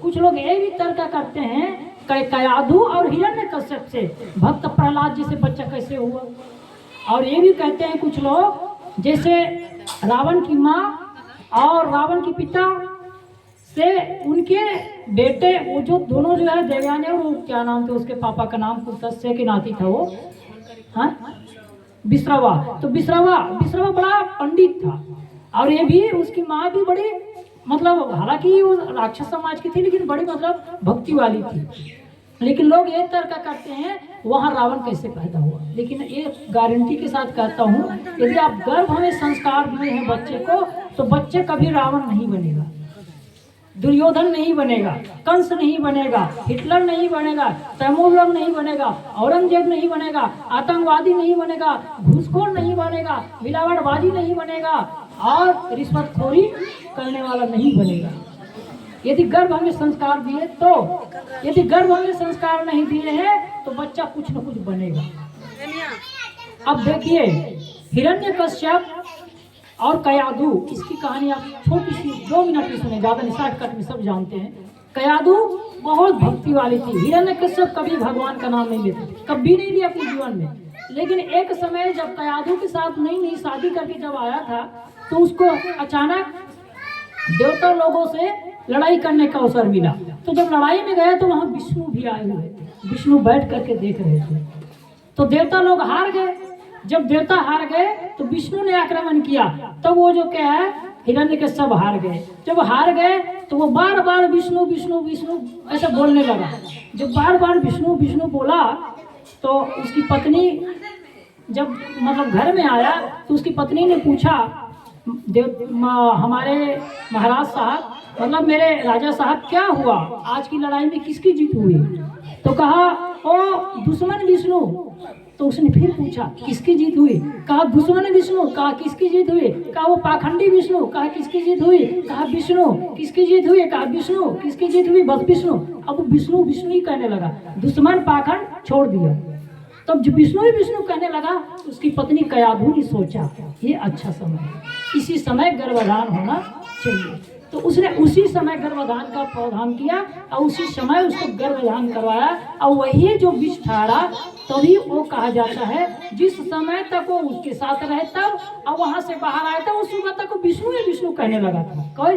कुछ लोग ये भी तर्क करते हैं कयाधु और हिरण्यकश्यप से भक्त प्रहलाद जी से बच्चा कैसे हुआ। और ये भी कहते हैं कुछ लोग जैसे रावण की माँ और रावण के पिता से उनके बेटे, वो जो दोनों जो है देवयानी, और वो क्या नाम था उसके पापा का नाम, कुतस्य के नाती था वो, हाँ विश्रवा। तो विश्रवा बड़ा पंडित था, और ये भी उसकी माँ भी बड़ी मतलब, हालांकि वो राक्षस समाज की थी लेकिन बड़ी मतलब भक्ति वाली थी। लेकिन लोग ये तर्क करते हैं वहाँ रावण कैसे पैदा हुआ। लेकिन ये गारंटी के साथ कहता हूँ, यदि आप गर्भ में संस्कार दिए हैं बच्चे को, तो बच्चे कभी रावण नहीं बनेगा, दुर्योधन नहीं बनेगा, कंस नहीं बनेगा, हिटलर नहीं बनेगा, तैमूर नहीं बनेगा, औरंगजेब नहीं बनेगा, आतंकवादी नहीं बनेगा, घूसखोर नहीं बनेगा, मिलावटबाजी नहीं बनेगा, और रिश्वतखोरी करने वाला नहीं बनेगा। यदि गर्भ में संस्कार दिए तो, यदि गर्भ में संस्कार नहीं दिए हैं तो बच्चा कुछ न कुछ बनेगा। अब देखिए हिरण्यकश्यप और कयाधु, इसकी कहानी आप छोटी सी 2 मिनट में सुने, ज्यादा नहीं, शॉर्टकट में सब जानते हैं। कयाधु बहुत भक्ति वाली थी। हिरण्यकश्यप कभी भगवान का नाम नहीं लेते, कभी नहीं लिया अपने जीवन में। लेकिन एक समय जब कयाधु के साथ नई शादी करके जब आया था, तो उसको अचानक देवता लोगों से लड़ाई करने का अवसर मिला। तो जब लड़ाई में गया तो वहां विष्णु भी आए हुए थे, विष्णु बैठ करके देख रहे थे। तो देवता लोग हार गए। जब देवता हार गए तो विष्णु ने आक्रमण किया, तब वो जो क्या है हिरण्यकश्यप हार गए। जब हार गए तो वो बार बार विष्णु विष्णु विष्णु ऐसा बोलने लगा। जब बार बार विष्णु विष्णु बोला तो उसकी पत्नी जब मतलब घर में आया तो उसकी पत्नी ने पूछा, हमारे महाराज साहब, मतलब मेरे राजा साहब, क्या हुआ आज की लड़ाई में, किसकी जीत हुई? तो कहा ओ दुश्मन विष्णु। तो उसने फिर पूछा किसकी जीत हुई? कहा दुश्मन विष्णु। कहा किसकी जीत हुई? कहा वो पाखंडी विष्णु। कहा किसकी जीत हुई? कहा विष्णु। किसकी जीत हुई? कहा विष्णु। किसकी जीत हुई? बस विष्णु। अब विष्णु विष्णु ही कहने लगा, दुश्मन पाखंड छोड़ दिया। तब जब विष्णु ही विष्णु कहने लगा, उसकी पत्नी कयाधु ने सोचा ये अच्छा समय है, इसी समय गर्भाधान होना चाहिए। तो उसने उसी समय गर्भाधान का प्रावधान किया और उसी समय उसको गर्भाधान करवाया। और वही जो विष ठहरा, तभी वो कहा जाता है जिस समय तक वो उसके साथ रहता और वहां से बाहर आया था, उस समय तक वो विष्णु ही विष्णु कहने लगा था। कोई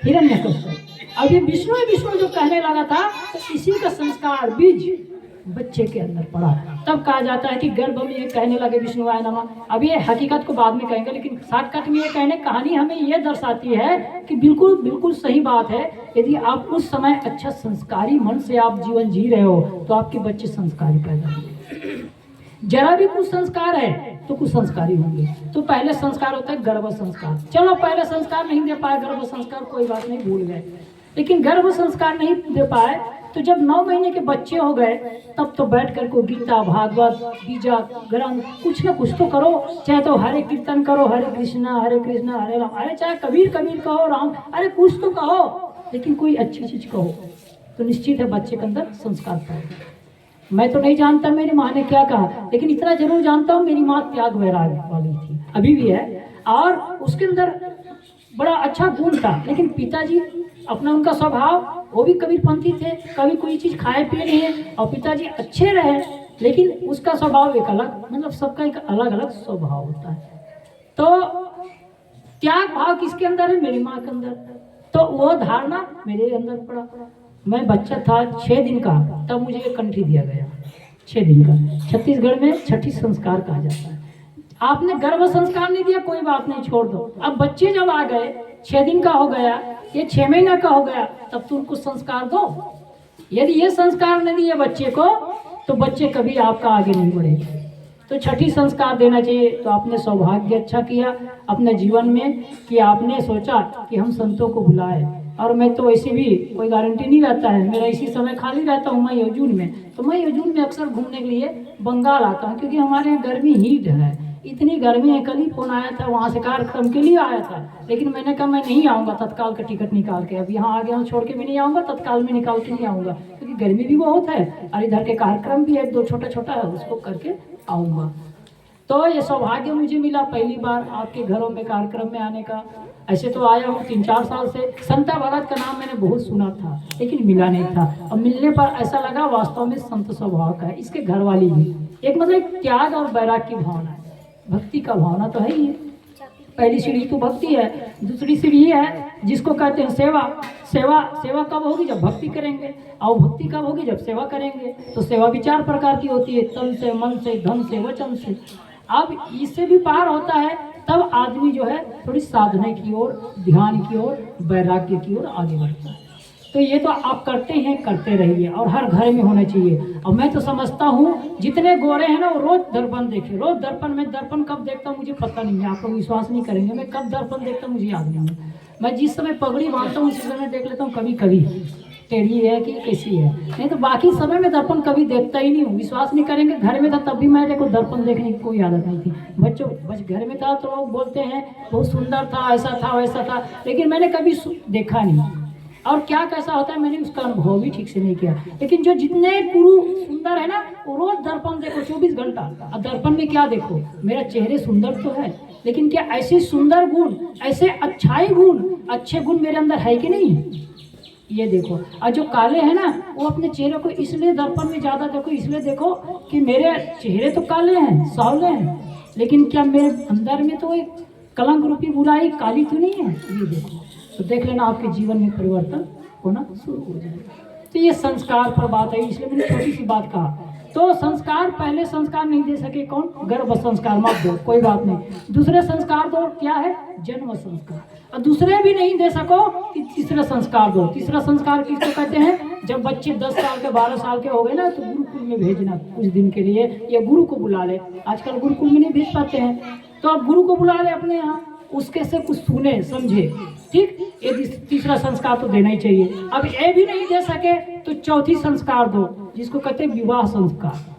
हिरण्यकश्यप। अब ये विष्णु ही विष्णु जो कहने लगा था, तो इसी का संस्कार बीज बच्चे के अंदर पड़ा। तब कहा जाता है कि गर्भ में ये कहने लगे विष्णु आय नमः। अब ये हकीकत को बाद में कहेंगे, लेकिन शॉर्टकट में ये कहने कहानी हमें ये दर्शाती है कि बिल्कुल बिल्कुल सही बात है। यदि आप उस समय अच्छा संस्कारी मन से आप जीवन जी रहे हो तो आपके बच्चे संस्कारी पैदा होंगे। जरा भी कुछ संस्कार है तो कुछ संस्कारी होंगे। तो पहले संस्कार होता है गर्भ संस्कार। चलो पहले संस्कार नहीं दे पाए, गर्भ संस्कार कोई बात नहीं, भूल गए। लेकिन गर्भ संस्कार नहीं दे पाए तो जब 9 महीने के बच्चे हो गए, तब तो बैठ कर को गीता भागवत बीजा ग्रंथ कुछ ना कुछ तो करो। चाहे तो हरे कीर्तन करो, हरे कृष्णा हरे राम, अरे चाहे कबीर कबीर कहो, राम, अरे कुछ तो कहो, लेकिन कोई अच्छी चीज कहो, तो निश्चित है बच्चे के अंदर संस्कार पाएगा। मैं तो नहीं जानता मेरी माँ ने क्या कहा, लेकिन इतना जरूर जानता हूँ मेरी माँ त्याग वैराग वाली थी, अभी भी है, और उसके अंदर बड़ा अच्छा गुण था। लेकिन पिताजी अपना उनका स्वभाव, वो भी कबीरपंथी थे, कभी कोई चीज खाए पिए नहीं है, और पिताजी अच्छे रहे, लेकिन उसका स्वभाव एक अलग, मतलब सबका एक अलग अलग स्वभाव होता है। तो त्याग भाव किसके अंदर है? मेरी माँ के अंदर। तो वो धारणा मेरे अंदर पड़ा। मैं बच्चा था 6 दिन का, तब मुझे एक कंठी दिया गया, 6 दिन का। छत्तीसगढ़ में छठी संस्कार कहा जाता है। आपने गर्भ संस्कार नहीं दिया, कोई बात नहीं, छोड़ दो। अब बच्चे जब आ गए, 6 दिन का हो गया, ये 6 महीना का हो गया, तब तो उनको संस्कार दो। यदि ये संस्कार नहीं दिए बच्चे को, तो बच्चे कभी आपका आगे नहीं बढ़ेगा। तो छठी संस्कार देना चाहिए। तो आपने सौभाग्य अच्छा किया अपने जीवन में कि आपने सोचा कि हम संतों को बुलाए। और मैं तो वैसे भी कोई गारंटी नहीं रहता है, मेरा इसी समय खाली रहता हूँ मई और जून में। तो मई और जून में अक्सर घूमने के लिए बंगाल आता हूँ, क्योंकि हमारे यहाँ गर्मी हीट है, इतनी गर्मी है। कल ही फोन आया था, वहाँ से कार्यक्रम के लिए आया था, लेकिन मैंने कहा मैं नहीं आऊँगा तत्काल का टिकट निकाल के। अब यहाँ आ गया हूँ, छोड़ के भी नहीं आऊँगा, तत्काल में निकाल के नहीं आऊँगा, क्योंकि गर्मी भी बहुत है और इधर के कार्यक्रम भी 1-2 छोटा है, उसको करके आऊँगा। तो ये सौभाग्य मुझे मिला पहली बार आपके घरों में कार्यक्रम में आने का। ऐसे तो आया हूँ 3-4 साल से। संत भगत का नाम मैंने बहुत सुना था लेकिन मिला नहीं था, और मिलने पर ऐसा लगा वास्तव में संत स्वभाव का है। इसके घर वाली भी एक मतलब एक त्याग और बैराग की भावना है, भक्ति का भावना तो है ही है। पहली सीढ़ी तो भक्ति है, दूसरी सीढ़ी है जिसको कहते हैं सेवा। सेवा सेवा कब होगी? जब भक्ति करेंगे। और भक्ति कब होगी? जब सेवा करेंगे। तो सेवा भी 4 प्रकार की होती है, तन से, मन से, धन से, वचन से। अब इससे भी पार होता है तब आदमी जो है थोड़ी साधना की ओर, ध्यान की ओर, वैराग्य की ओर आगे बढ़ता है। तो ये तो आप करते हैं, करते रहिए, और हर घर में होना चाहिए। और मैं तो समझता हूँ जितने गोरे हैं ना वो रोज दर्पण देखे, रोज दर्पण। मैं दर्पण कब देखता हूँ मुझे पता नहीं है, आप लोग विश्वास नहीं करेंगे। मैं कब दर्पण देखता हूँ मुझे याद नहीं है। मैं जिस समय पगड़ी बांधता हूँ उसी समय देख लेता हूँ, कभी कभी टेढ़ी है कि कैसी है, नहीं तो बाकी समय में दर्पण कभी देखता ही नहीं हूँ। विश्वास नहीं करेंगे, घर में था तब भी मेरे को दर्पण देखने की कोई आदत नहीं थी। बच्चों बस घर में था तो लोग बोलते हैं बहुत सुंदर था, ऐसा था वैसा था, लेकिन मैंने कभी देखा नहीं। और क्या कैसा होता है मैंने उसका अनुभव भी ठीक से नहीं किया। लेकिन जो जितने गुरु सुंदर है ना वो रोज दर्पण देखो 24 घंटा। अब दर्पण में क्या देखो? मेरा चेहरे सुंदर तो है, लेकिन क्या ऐसे सुंदर गुण, ऐसे अच्छाई गुण, अच्छे गुण मेरे अंदर है कि नहीं? ये देखो। और जो काले हैं ना वो अपने चेहरे को इसलिए दर्पण में ज़्यादा देखो, इसलिए देखो कि मेरे चेहरे तो काले हैं, सांवले हैं, लेकिन क्या मेरे अंदर में तो एक कलंक रूपी बुराई काली तो नहीं है? ये देखो। तो देख लेना आपके जीवन में परिवर्तन होना शुरू हो जाएगा। तो ये संस्कार पर बात है, इसलिए मैंने छोटी सी बात कहा। तो संस्कार, पहले संस्कार नहीं दे सके कौन? गर्भ संस्कार मत दो, कोई बात नहीं। दूसरे संस्कार दो, क्या है? जन्म संस्कार। और दूसरे भी नहीं दे सको कि तीसरा संस्कार दो। तीसरा संस्कार किसको कहते हैं? जब बच्चे 10 साल के 12 साल के हो गए ना तो गुरुकुल में भेजना कुछ दिन के लिए, या गुरु को बुला ले। आजकल गुरुकुल में नहीं भेज पाते हैं, तो आप गुरु को बुला ले अपने यहाँ, उसके से कुछ सुने समझे, ठीक। ये तीसरा संस्कार तो देना ही चाहिए। अब ये भी नहीं दे सके तो चौथी संस्कार दो, जिसको कहते हैं विवाह संस्कार।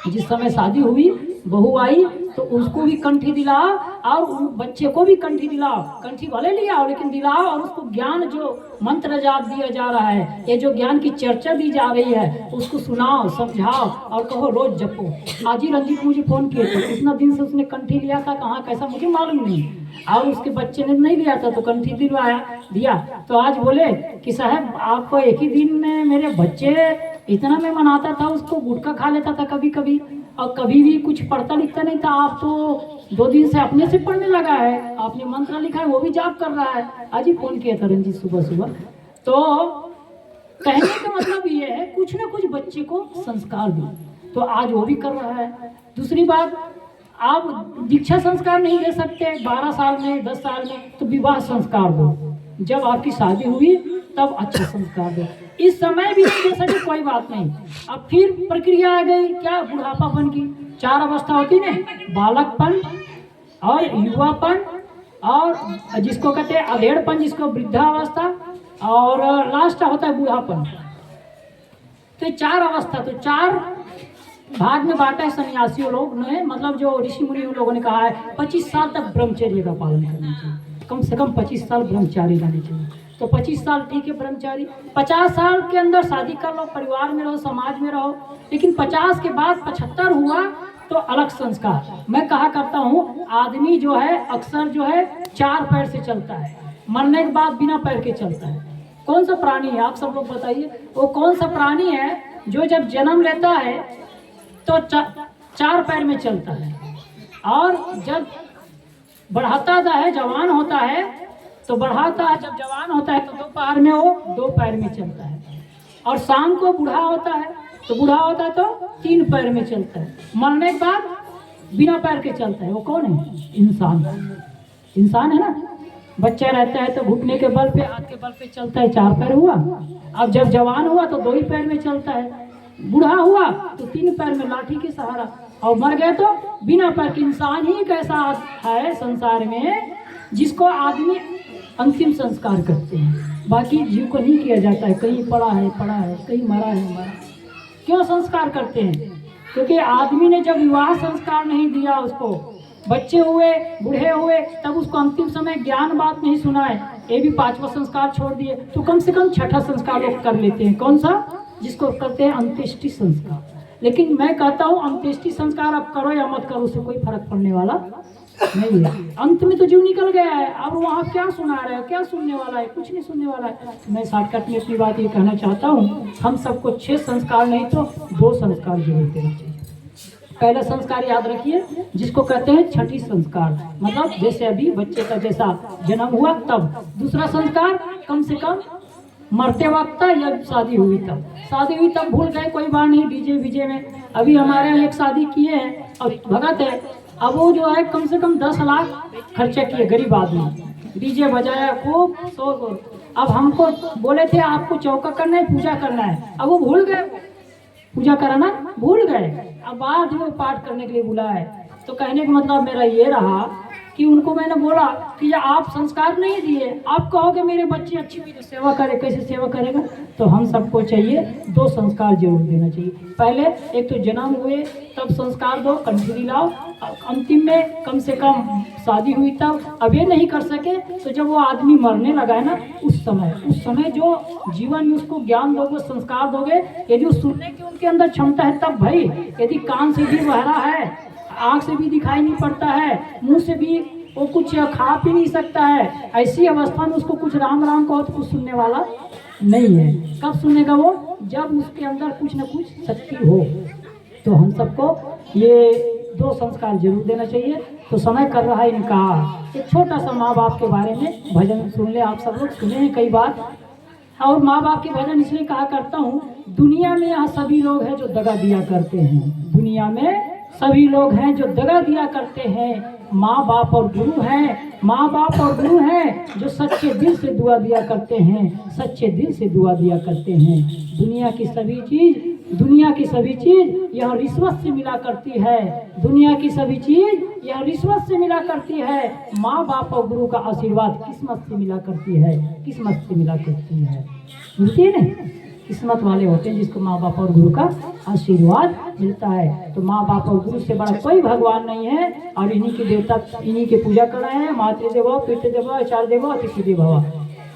जिस समय शादी हुई, बहू आई, तो उसको भी कंठी दिलाओ और बच्चे को भी कंठी दिलाओ। कंठी भले ले आओ लेकिन दिलाओ, और उसको ज्ञान जो मंत्र जाप दिया जा रहा है, ये जो ज्ञान की चर्चा दी जा रही है, उसको सुनाओ, समझाओ और कहो रोज जपो। आज ही रंजीत मुझे फोन किए थे, कितना दिन से उसने कंठी लिया था, कहाँ कैसा मुझे मालूम नहीं, और उसके बच्चे ने नहीं लिया था तो कंठी दिया। तो आज बोले कि साहब आपको एक ही दिन में मेरे बच्चे, इतना मैं मनाता था उसको, गुटखा खा लेता था कभी कभी, और कभी भी कुछ पढ़ता लिखता नहीं था, आप तो 2 दिन से अपने से पढ़ने लगा है, आपने मंत्र लिखा है, वो भी जाप कर रहा है। आज ही फोन किया था रंजीत सुबह सुबह। तो कहने का मतलब ये है कुछ ना कुछ बच्चे को संस्कार दो, तो आज वो भी कर रहा है। दूसरी बात, आप दीक्षा संस्कार नहीं दे सकते 12 साल में, 10 साल में, तो विवाह संस्कार दो। जब आपकी शादी हुई तब अच्छा संस्कार दो। इस समय भी नहीं दे सके कोई बात नहीं। अब फिर प्रक्रिया आ गई, क्या? बुढ़ापापन की 4 अवस्था होती है ना, बालकपन और युवापन और जिसको कहते हैं अधेड़पन, जिसको वृद्धावस्था, और लास्ट होता है बुढ़ापन। तो 4 अवस्था, तो 4 भाग में बांटा है सन्यासियों लोग ने, मतलब जो ऋषि मुनि लोगों ने कहा है 25 साल तक ब्रह्मचर्य का पालन करना चाहिए, कम से कम 25 साल ब्रह्मचारी रहने चाहिए। तो 25 साल ठीक है ब्रह्मचारी, 50 साल के अंदर शादी कर लो, परिवार में रहो, समाज में रहो, लेकिन 50 के बाद 75 हुआ तो अलग संस्कार। मैं कहा करता हूँ आदमी जो है अक्सर जो है 4 पैर से चलता है, मरने के बाद बिना पैर के चलता है। कौन सा प्राणी है आप सब लोग बताइए? वो कौन सा प्राणी है जो जब जन्म लेता है तो 4 पैर में चलता है, और जब बढ़ाता है, जवान होता है तो बढ़ाता है, जब जवान होता है तो 2 पैर में, वो 2 पैर में चलता है, और शाम को बूढ़ा होता है तो 3 पैर में चलता है, मरने के बाद बिना पैर के चलता है। वो कौन है? इंसान। इंसान है ना। बच्चा रहता है तो घुटने के बल पे, हाथ के बल पे चलता है, 4 पैर हुआ। अब जब जवान हुआ तो 2 ही पैर में चलता है, बूढ़ा हुआ तो 3 पैर में लाठी के सहारा, और मर गए तो बिना पैर के। इंसान ही एक ऐसा है संसार में जिसको आदमी अंतिम संस्कार करते हैं, बाकी जीव को नहीं किया जाता है। कहीं पड़ा है, कहीं मरा है। क्यों संस्कार करते हैं? क्योंकि आदमी ने जब विवाह संस्कार नहीं दिया, उसको बच्चे हुए, बूढ़े हुए, तब उसको अंतिम समय ज्ञान बात नहीं सुनाए, ये भी 5वां संस्कार छोड़ दिए, तो कम से कम 6ठा संस्कार लोग कर लेते हैं। कौन सा? जिसको कहते हैं अंत्येष्टि संस्कार। लेकिन मैं कहता हूँ अंत्येष्टि संस्कार आप करो या मत करो, उससे कोई फर्क पड़ने वाला नहीं है। अंत में तो जीव निकल गया है, अब वहाँ क्या सुना रहे हो, क्या सुनने वाला है, कुछ नहीं सुनने वाला है। मैं शॉर्टकट में अपनी बात ये कहना चाहता हूँ, हम सबको 6 संस्कार नहीं तो 2 संस्कार जरूर देना चाहिए। पहला संस्कार याद रखिए, जिसको कहते हैं छठी संस्कार, मतलब जैसे अभी बच्चे का जैसा जन्म हुआ तब। दूसरा संस्कार कम से कम मरते वक्त या शादी हुई तब। शादी हुई तब भूल गए, कोई बात नहीं, डीजे वीजे में। अभी हमारे यहाँ एक शादी किए हैं और भगत है, अब वो जो है कम से कम 10 लाख खर्चा किए, गरीब आदमी, डीजे बजाया खूब शोर। अब हमको बोले थे आपको चौका करना है, पूजा करना है, अब वो भूल गए, पूजा कराना भूल गए। अब बाद में पाठ करने के लिए बुलाया है। तो कहने का मतलब मेरा ये रहा कि उनको मैंने बोला कि ये आप संस्कार नहीं दिए, आप कहोगे मेरे बच्चे अच्छी मेरी सेवा करे, कैसे सेवा करेगा। तो हम सबको चाहिए 2 संस्कार जरूर देना चाहिए। पहले एक तो जन्म हुए तब संस्कार दो, कंठीरी लाओ, अंतिम में कम से कम शादी हुई तब। अब ये नहीं कर सके तो जब वो आदमी मरने लगा है ना, उस समय जो जीवन में उसको ज्ञान दोगे, संस्कार दोगे, यदि वो सुनने की उनके अंदर क्षमता है तब भाई। यदि कान से भी बहरा है, आँख से भी दिखाई नहीं पड़ता है, मुंह से भी वो कुछ खा पी नहीं सकता है, ऐसी अवस्था में उसको कुछ राम राम कहो तो कुछ सुनने वाला नहीं है। कब सुनेगा वो, जब उसके अंदर कुछ न कुछ शक्ति हो। तो हम सबको ये 2 संस्कार जरूर देना चाहिए। तो समय कर रहा है इनका, एक छोटा सा माँ बाप के बारे में भजन सुन ले। आप सब लोग सुने हैं कई बार, और माँ बाप के भजन इसलिए कहा करता हूँ, दुनिया में यहाँ सभी लोग हैं जो दगा दिया करते हैं। दुनिया में सभी लोग हैं जो दगा दिया करते हैं, माँ बाप और गुरु हैं, माँ बाप और गुरु हैं जो सच्चे दिल से दुआ दिया करते हैं, सच्चे दिल से दुआ दिया करते हैं। दुनिया की सभी चीज़ यह रिश्वत से मिला करती है, दुनिया की सभी चीज़ यह रिश्वत से मिला करती है। माँ बाप और गुरु का आशीर्वाद किस्मत से मिला करती है, किस्मत से मिला करती है। मिलती है ना, किस्मत वाले होते हैं जिसको माँ बाप और गुरु का आशीर्वाद मिलता है। तो माँ बाप और गुरु से बड़ा कोई भगवान नहीं है, और इन्हीं के देवता, इन्हीं के पूजा कर रहे हैं। मातृ देवो, पितृ देवो, आचार्य देवो, अतिथि देवो।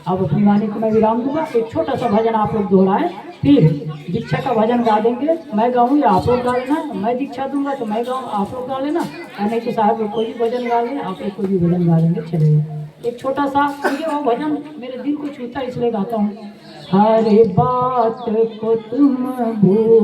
अब अपनी वाणी को मैं विराम दूंगा, एक छोटा सा भजन आप लोग दोहराएं, फिर दीक्षा का भजन गा देंगे। मैं गाऊँ या आप लोग गा लेना, मैं दीक्षा दूंगा तो मैं गाऊँ, आप लोग गा लेना, नहीं तो साहब लोग कोई भी भजन गा लें, आप लोग कोई भी भजन गा लेंगे, चलेगा। एक छोटा सा, मुझे वो भजन मेरे दिल को छूता है इसलिए गाता हूँ। हर बात को तुम भूल